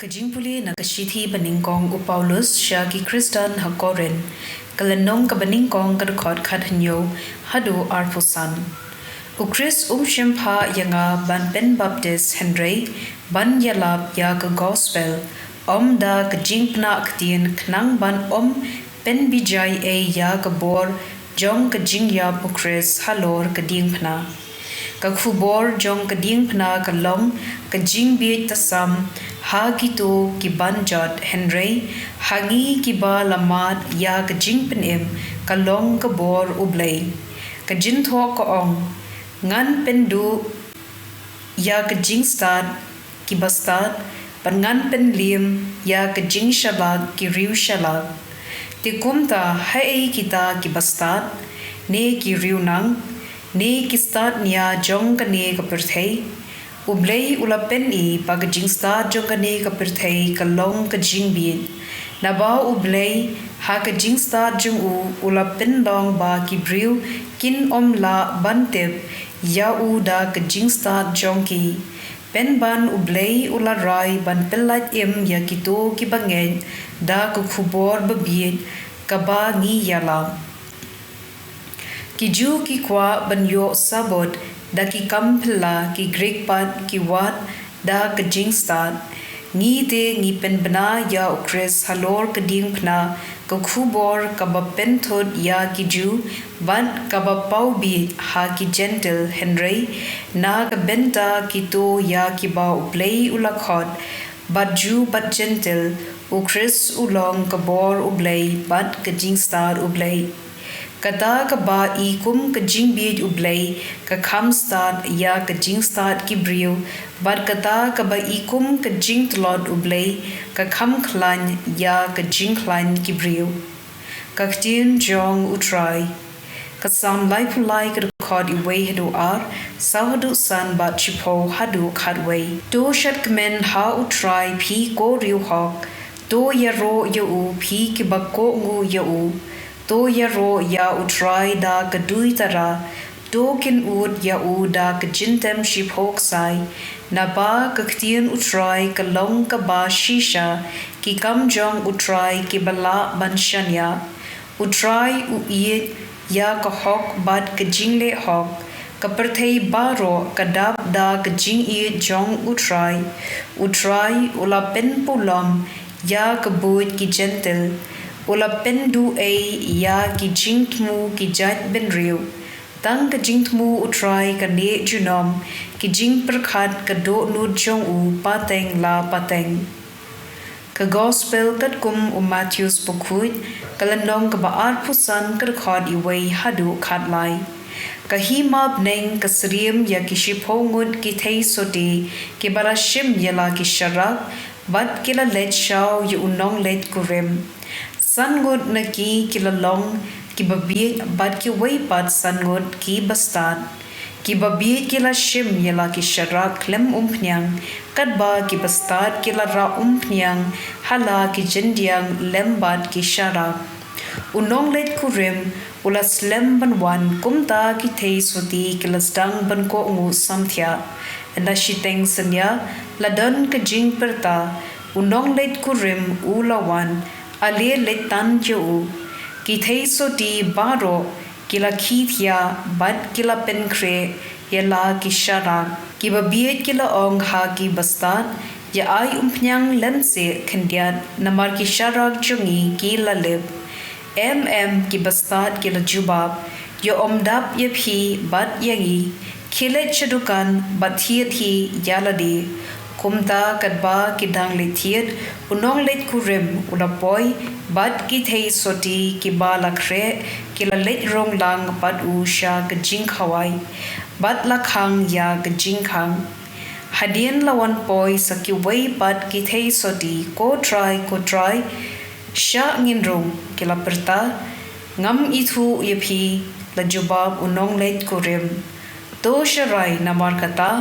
Kajingpule na kashithi baningkong Paulus siya ki Kristan hakoren kalanong kabaningkong kadukot kadhanyo hadu arpusan. Ukris shimpa yanga ban Ben Baptist Henry ban yalap ya ka gospel da kajingpna ktien knang ban Ben bijay ya ka bor jong kajingyap ukris halor kadingpna. Kakhubor jong kadingpna kalong kajingbit tasam ha kito ki banjot Henry hangi kiba lamat ya kajingpenim kalong kabor Blei kajintho ko ngan pendu ya kajingstad kibastad pan ngan penlim ya kajing shalag ki riu shalag tikumta hai kita kibastad ne ki riu nang ne kistad nia jong kane kapirthei Blei ulapen pagajing stad jong kane kapirthei kalong kajing bin naba Blei ha kajing stad jong ulapen long ba kibriu kin la bantep ya da kajing stad jong ki pen ban Blei ularai ban pelat ya kito kibangen da kukhubor babiet kaba ngi yala Kiju ki kwa banyo sabot da ki kampla ki Greek pat ki wat da kajing stad ngi te ngi pen bana ya ukres halor kading pna ka khubor ka ba penthod ya kiju ban ka ba pau bi ha ki gentle Henry na ka benta ki to ya ki ba Blei ulakhot but ju but gentle ukres ulong ka bor Blei but kajing stad Blei Kata ka ba kum kajing bid Blei ka kham stad ya kajing stad ki brio but kata ka ba kum kajing tlot Blei ka kham khlan ya kajing khlan ki brio ka ktien jong utrai ka sam lai pulai ka khod iway hadu sahadu san ba chipo hadu khadway to shat kmen ha utrai phi ko riu hok to ya ro ya phi ki ba ko ngu ya to ya ro ya utrai da kadui tara to kin ya da kajintem ship hoksai na ba kaktien utrai kalong ka ba shisha ki kam jong utrai ki bala banshanya utrai ya ka hok bat kajingle hok kaperthei baro kadap da kajing jong utrai ula pen pulam ya kabuit ki gentle ula pendu ya ki jingtmu ki jat ben riu tang ka jingtmu utrai ka ne junom ki jing perkhat ka do nu jong pateng la pateng ka gospel kat kum Matthews pokhuit kalandong ka baar pusan ka khod iway hadu khatlai ka himab neng ka sriem ya ki shipongud ki thei soti ki barashim yala ki sharak bat kila let shaw yu unong let kurem Sangot na ki kilalong ki babiet bat ki way pat sangot ki bastad ki babiet kila shim yala ki sharak klem umpnyang kadba ki bastad kila ra umpnyang hala ki jendiang lembat ki sharak unong let kurim ula slem banwan kumta ki thei soti kila stang ban ko ngu samthya enda shiteng sanya ladan ka jing perta unong let kurim ulawan ale letan jo ki thei soti baro kila khithya bat kila penkre yala ki shara ki babiet kila ong ha ki bastad ya ai umpnyang lense khandiat namar ki sharak chungi ki lalib ki bastad kila jubab yo omdap ye phi bat yangi khile chadukan bathiet hi yalade kumta kadba kidang lethiet unong let kurim ulapoi bat ki thei soti ki bala khre kila let rong lang bat sha kajing khawai bat la khang ya kajing khang hadien lawan poi saki wei bat ki thei soti ko try sha ngin rong kila perta ngam ithu yepi la jubab unong let kurim to sharai namar kata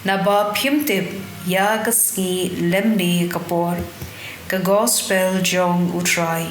naba phimtip ya kaski lemni kapor ka gospel jong utrai